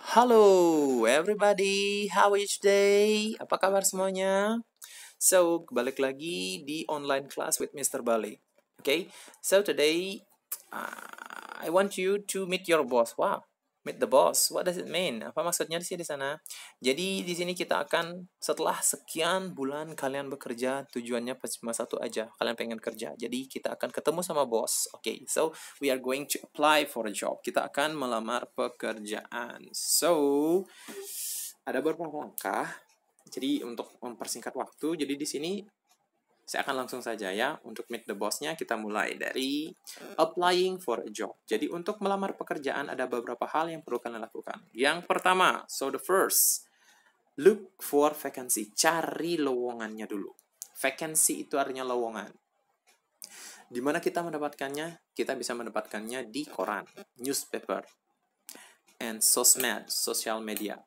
Halo everybody, how are you today? Apa kabar semuanya? So, balik lagi di online class with Mr. Bali. Okay, so today I want you to meet your boss. Wow, meet the boss. What does it mean? Apa maksudnya di sana? Jadi di sini kita akan setelah sekian bulan kalian bekerja, tujuannya cuma satu aja, kalian pengen kerja. Jadi kita akan ketemu sama bos. Okay, so we are going to apply for a job. Kita akan melamar pekerjaan. So, ada beberapa langkah. Jadi untuk mempersingkat waktu, jadi di sini saya akan langsung saja ya, untuk meet the boss-nya kita mulai dari applying for a job. Jadi untuk melamar pekerjaan ada beberapa hal yang perlu kalian lakukan. Yang pertama, so the first, look for vacancy. Cari lowongannya dulu. Vacancy itu artinya lowongan. Di mana kita mendapatkannya? Kita bisa mendapatkannya di koran, newspaper, and sosmed, social media.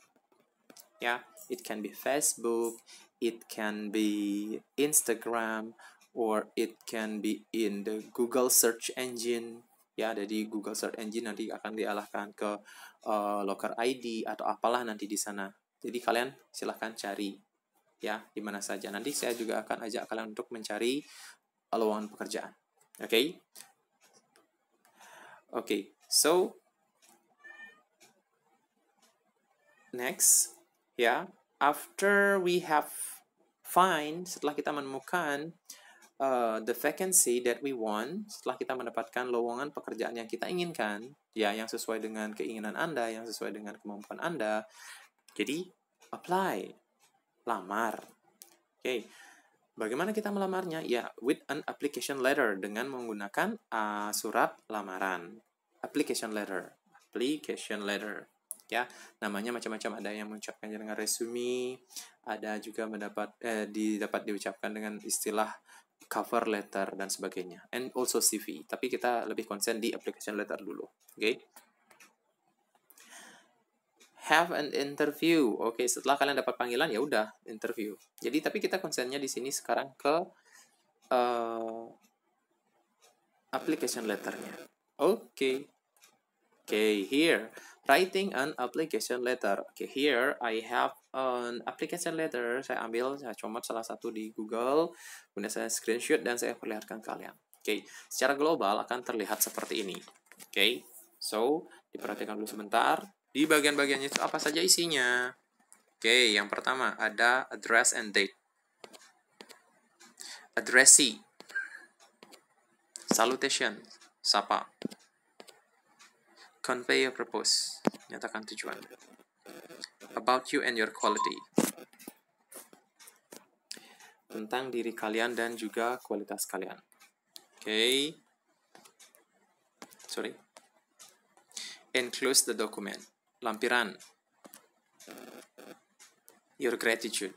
Ya, it can be Facebook, it can be Instagram, or it can be in the Google search engine. Ya, ada di Google search engine, nanti akan dialahkan ke Locker ID atau apalah nanti di sana. Jadi kalian silahkan cari ya di mana saja. Nanti saya juga akan ajak kalian untuk mencari lowongan pekerjaan. Oke? Oke, so next, ya, after we have setelah kita menemukan the vacancy that we want, setelah kita mendapatkan lowongan pekerjaan yang kita inginkan, ya, yang sesuai dengan keinginan Anda, yang sesuai dengan kemampuan Anda, jadi apply, lamar. Oke, bagaimana kita melamarnya? Ya, with an application letter, dengan menggunakan surat lamaran. Application letter. Ya, namanya macam-macam, ada yang mengucapkannya dengan resume, ada juga dapat diucapkan dengan istilah cover letter dan sebagainya, and also CV. Tapi kita lebih concern di application letter dulu. Okay? Have an interview. Oke, setelah kalian dapat panggilan ya udah interview. Jadi tapi kita concernnya di sini sekarang ke application letternya. Oke, here, writing an application letter. Here I have an application letter. Saya comot salah satu di Google, kemudian saya screenshot dan saya perlihatkan kalian. Secara global akan terlihat seperti ini. So diperhatikan dulu sebentar. Di bagian-bagiannya itu apa saja isinya? Yang pertama ada address and date. Addressee. Salutation, sapa. Convey your purpose, nyatakan tujuan. About you and your quality, tentang diri kalian dan juga kualitas kalian. Enclose the document, lampiran. Your gratitude,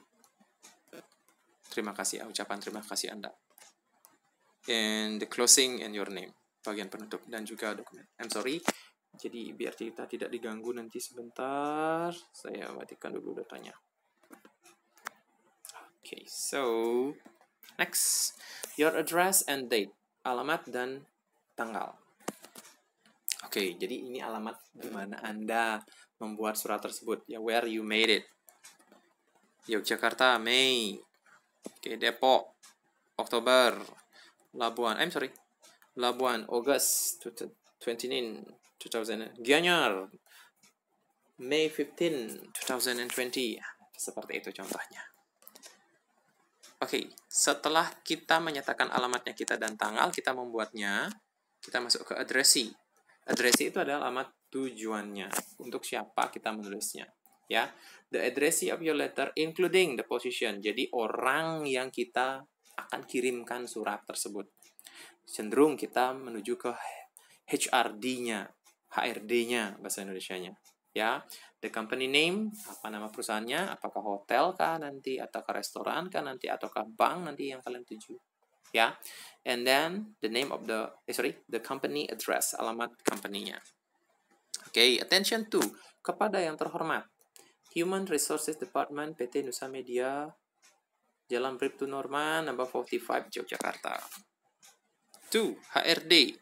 terima kasih, ucapan terima kasih Anda. And the closing and your name, bagian penutup dan juga dokumen. I'm sorry, jadi biar kita tidak diganggu nanti sebentar, saya matikan dulu datanya. So next, your address and date, alamat dan tanggal. Jadi ini alamat di mana Anda membuat surat tersebut, ya, where you made it. Yogyakarta, Mei. Depok, Oktober. Labuan, August 29, 2000. Gianyar, May 15, 2020. Seperti itu contohnya. Setelah kita menyatakan alamatnya kita dan tanggal, kita membuatnya, kita masuk ke addressee. Addressee itu adalah alamat tujuannya, untuk siapa kita menulisnya. Ya, the addressee of your letter including the position. Jadi orang yang kita akan kirimkan surat tersebut. Cenderung kita menuju ke HRD-nya, HRD-nya bahasa Indonesianya. Ya, the company name, apa nama perusahaannya, apakah hotel kah nanti, ataukah restoran kah nanti, ataukah bank nanti yang kalian tuju. Ya, and then the name of the company address, alamat company-nya. Attention to, kepada yang terhormat, Human Resources Department PT Nusa Media, Jalan Bribtu Norman, number 45, Yogyakarta. 2. HRD,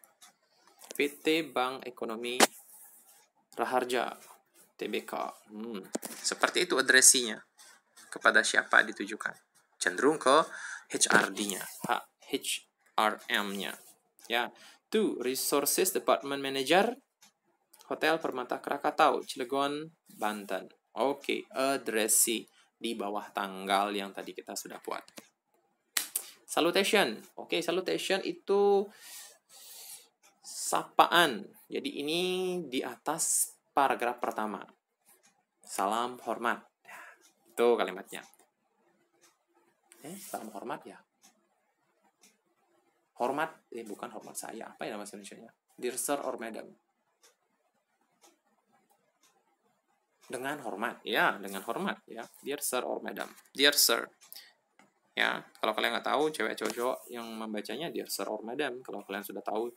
PT Bank Ekonomi Raharja, TBK. Seperti itu addresinya. Kepada siapa ditujukan? Cenderung ke HRD-nya, HRM-nya. Ya. 2. Resources Department Manager, Hotel Permata Krakatau, Cilegon, Banten. Oke, addresi di bawah tanggal yang tadi kita sudah buat. Salutation. Oke, salutation itu sapaan. Jadi ini di atas paragraf pertama. Salam hormat. Itu kalimatnya. Salam hormat ya. Hormat, bukan hormat saya. Apa ya nama Indonesia-nya? Dear Sir or Madam. Dengan hormat, ya, dengan hormat, ya. Dear Sir or Madam. Dear Sir. Ya, kalau kalian nggak tahu, cewek cowok yang membacanya Dear Sir or Madam. Kalau kalian sudah tahu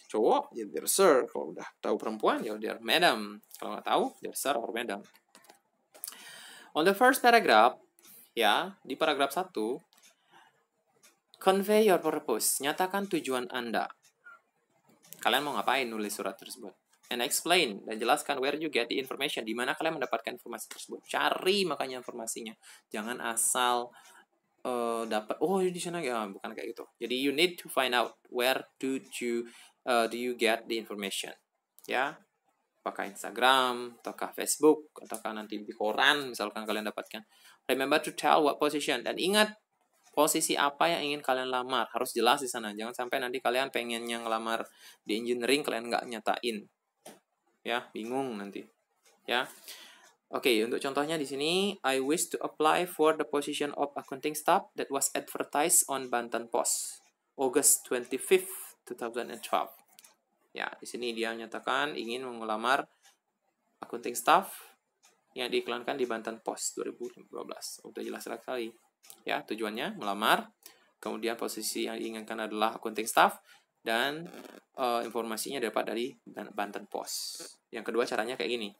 cowok, ya Dear Sir. Kalau udah tahu perempuan, ya Dear Madam. Kalau nggak tahu, Dear Sir or Madam. On the first paragraph, ya, di paragraf 1, convey your purpose. Nyatakan tujuan Anda. Kalian mau ngapain nulis surat tersebut? And explain. Dan jelaskan where you get the information. Di mana kalian mendapatkan informasi tersebut. Cari makanya informasinya. Jangan asal dapat, oh di sana ya, bukan kayak gitu. Jadi you need to find out where do you get the information. Ya. Apakah Instagram, ataukah Facebook, ataukah nanti di koran, misalkan kalian dapatkan. Remember to tell what position. Dan ingat, posisi apa yang ingin kalian lamar. Harus jelas di sana. Jangan sampai nanti kalian pengennya ngelamar di engineering, kalian nggak nyatain. Ya, bingung nanti. Ya. Oke, untuk contohnya di sini, I wish to apply for the position of accounting staff that was advertised on Banten Post, August 25th, 2012. Ya, di sini dia menyatakan ingin melamar accounting staff yang diiklankan di Banten Post 2012. Udah jelas sekali. Ya, tujuannya melamar, kemudian posisi yang diinginkan adalah accounting staff, dan informasinya dapat dari Banten Post. Yang kedua caranya kayak gini.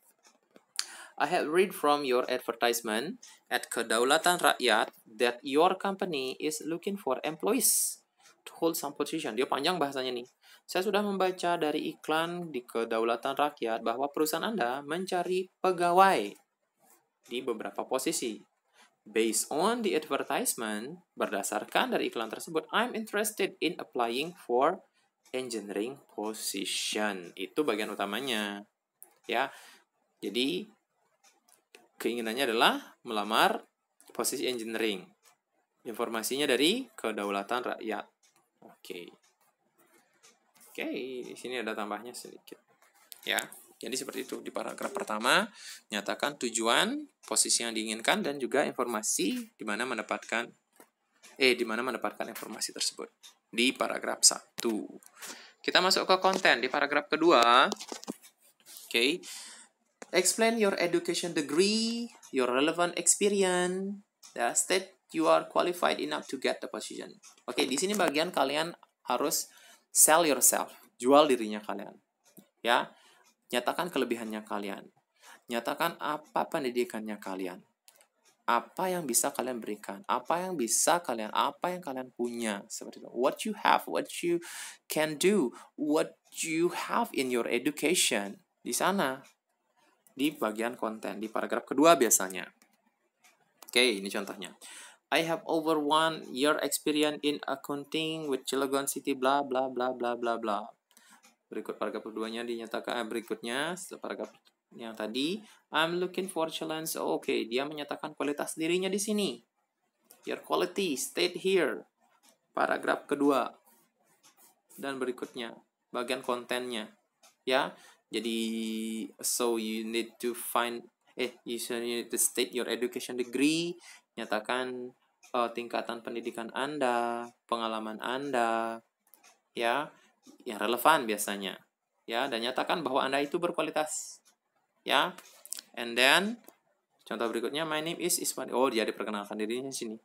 I have read from your advertisement at Kedaulatan Rakyat that your company is looking for employees to hold some position. Dia panjang bahasanya nih. Saya sudah membaca dari iklan di Kedaulatan Rakyat bahwa perusahaan Anda mencari pegawai di beberapa posisi. Based on the advertisement, berdasarkan dari iklan tersebut, I'm interested in applying for engineering position. Itu bagian utamanya. Ya. Jadi keinginannya adalah melamar posisi engineering. Informasinya dari Kedaulatan Rakyat. Oke, di sini ada tambahnya sedikit. Ya. Jadi seperti itu di paragraf pertama, nyatakan tujuan, posisi yang diinginkan, dan juga informasi di mana mendapatkan informasi tersebut di paragraf 1. Kita masuk ke konten di paragraf kedua. Oke. Explain your education degree, your relevant experience, state you are qualified enough to get the position. Oke, di sini bagian kalian harus sell yourself, jual dirinya kalian. Ya. Nyatakan kelebihannya kalian. Nyatakan apa pendidikannya kalian. Apa yang bisa kalian berikan. Apa yang kalian punya. Seperti itu. What you have, what you can do, what you have in your education. Di sana. Di bagian konten. Di paragraf kedua biasanya. Oke, ini contohnya. I have over 1 year experience in accounting with Cilegon City, bla bla bla bla bla bla. Berikut paragraf keduanya dinyatakan berikutnya setelah paragraf yang tadi, I'm looking for challenge. Oke, dia menyatakan kualitas dirinya di sini. Your quality state here. Paragraf kedua dan berikutnya bagian kontennya. Ya. Jadi so you need to state your education degree, nyatakan tingkatan pendidikan Anda, pengalaman Anda, ya. Yang relevan biasanya, ya, dan nyatakan bahwa Anda itu berkualitas, ya. And then contoh berikutnya, my name is Iswan. Oh, dia diperkenalkan dirinya di sini.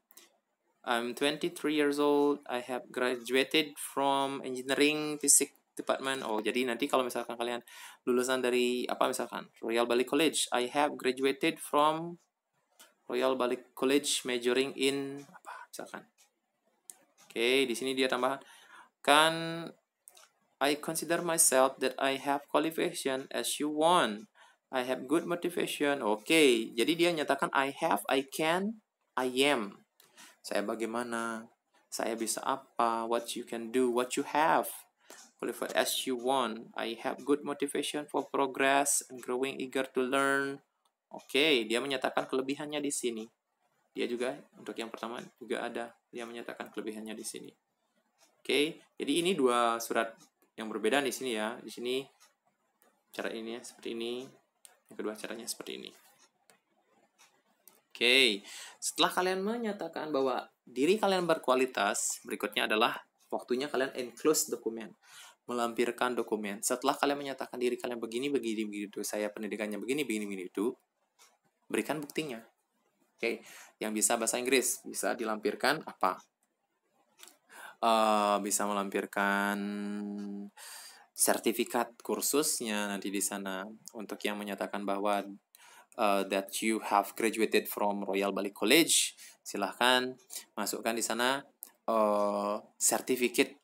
I'm 23 years old. I have graduated from engineering physics department. Oh, jadi nanti kalau misalkan kalian lulusan dari misalkan Royal Bali College, I have graduated from Royal Bali College majoring in misalkan. Oke, di sini dia tambahkan I consider myself that I have qualification as you want. I have good motivation. Oke, jadi dia nyatakan I have, I can, I am. Saya bagaimana? Saya bisa apa? What you can do, what you have. Qualified as you want. I have good motivation for progress and growing eager to learn. Oke, dia menyatakan kelebihannya di sini. Dia juga untuk yang pertama juga ada, dia menyatakan kelebihannya di sini. Oke, jadi ini dua surat yang berbeda di sini ya. Di sini cara ini ya, seperti ini. Yang kedua caranya seperti ini. Oke, setelah kalian menyatakan bahwa diri kalian berkualitas, berikutnya adalah waktunya kalian enclose dokumen, melampirkan dokumen. Setelah kalian menyatakan diri kalian begini, begitu, saya pendidikannya begini, itu, berikan buktinya. Oke, yang bisa bahasa Inggris, bisa dilampirkan apa? Bisa melampirkan sertifikat kursusnya nanti di sana. Untuk yang menyatakan bahwa that you have graduated from Royal Bali College, silahkan masukkan di sana certificate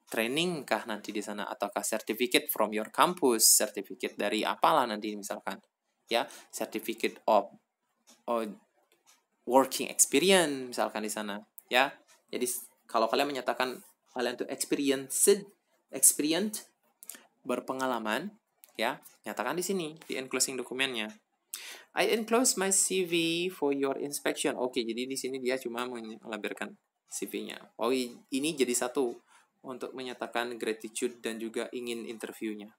training kah nanti di sana, ataukah certificate from your campus, certificate dari apalah nanti misalkan, ya, certificate of working experience misalkan di sana, ya. Jadi kalau kalian menyatakan kalian tuh experienced, berpengalaman, ya, nyatakan di sini di enclosing dokumennya. I enclose my CV for your inspection. Oke, jadi di sini dia cuma melampirkan CV-nya. Oh, ini jadi satu untuk menyatakan gratitude dan juga ingin interviewnya.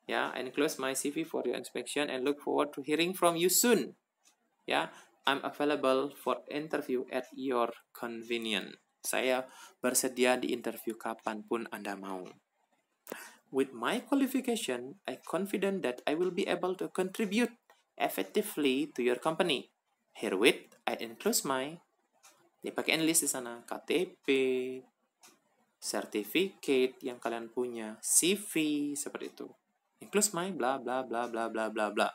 Ya, I enclose my CV for your inspection and look forward to hearing from you soon. Ya, I'm available for interview at your convenience. Saya bersedia di interview kapanpun Anda mau. With my qualification, I confident that I will be able to contribute effectively to your company. Herewith, I enclose my, dipakai enlist di sana, KTP, certificate yang kalian punya, CV, seperti itu. Enclose my bla bla bla bla bla bla bla.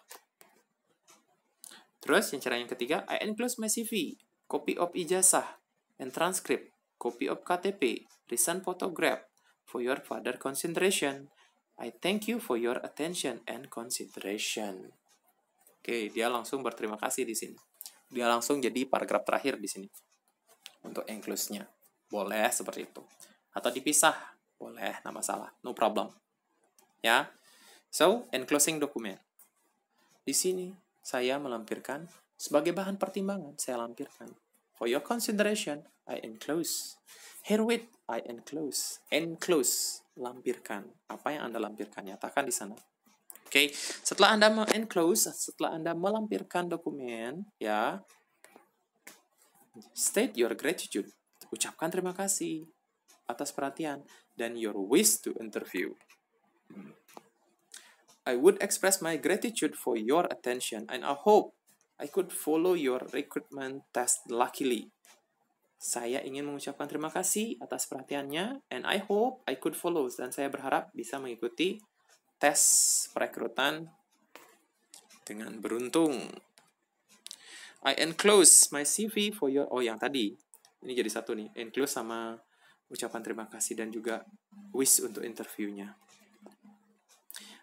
Terus yang cara yang ketiga, I enclose my CV, copy of ijazah and transcript, copy of KTP, recent photograph for your further consideration. I thank you for your attention and consideration. Oke, dia langsung berterima kasih di sini. Dia langsung jadi paragraf terakhir di sini. Untuk enclose-nya. Boleh seperti itu. Atau dipisah. Boleh, nggak masalah. No problem. Ya. So, enclosing dokumen. Di sini saya melampirkan sebagai bahan pertimbangan, saya lampirkan. For your consideration, I enclose. Herewith, I enclose. Enclose, lampirkan. Apa yang Anda lampirkan, nyatakan di sana. Oke, setelah Anda enclose, setelah Anda melampirkan dokumen, ya, state your gratitude. Ucapkan terima kasih atas perhatian dan your wish to interview. I would express my gratitude for your attention and I hope I could follow your recruitment test luckily. Saya ingin mengucapkan terima kasih atas perhatiannya and I hope I could follow, dan saya berharap bisa mengikuti tes perekrutan dengan beruntung. I enclose my CV for your, yang tadi ini jadi satu nih, enclose sama ucapan terima kasih dan juga wish untuk interviewnya.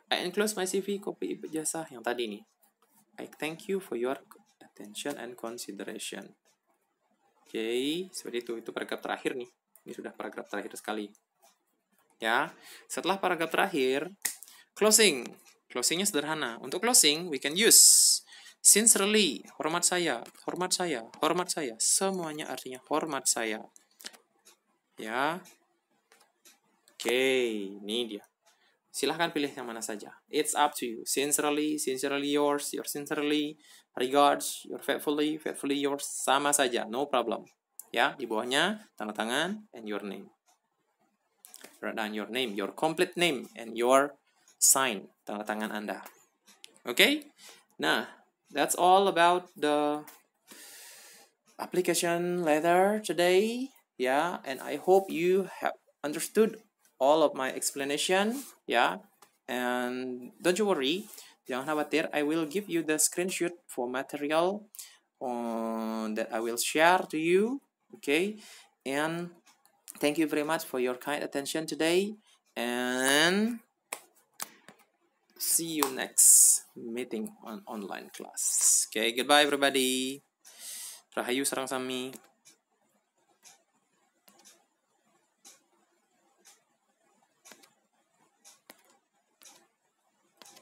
I enclose my CV, copy ijazah yang tadi nih. I thank you for your attention and consideration. Oke, seperti itu. Itu paragraf terakhir nih. Ini sudah paragraf terakhir sekali. Ya, setelah paragraf terakhir, closing. Closingnya sederhana. Untuk closing, we can use sincerely, hormat saya, hormat saya, hormat saya. Semuanya artinya hormat saya. Ya. Oke, ini dia. Silahkan pilih yang mana saja. It's up to you. Sincerely, sincerely yours, your sincerely, regards, your faithfully, faithfully yours. Sama saja, no problem. Ya, di bawahnya tanda tangan and your name. Write down your name, your complete name, and your sign, tanda tangan Anda. Okay? Nah, that's all about the application letter today. Yeah, and I hope you have understood all of my explanation, yeah, and don't you worry, jangan khawatir, I will give you the screenshot for material that I will share to you, okay, and thank you very much for your kind attention today, and see you next meeting on online class. Okay, goodbye everybody. Rahayu sarang sami.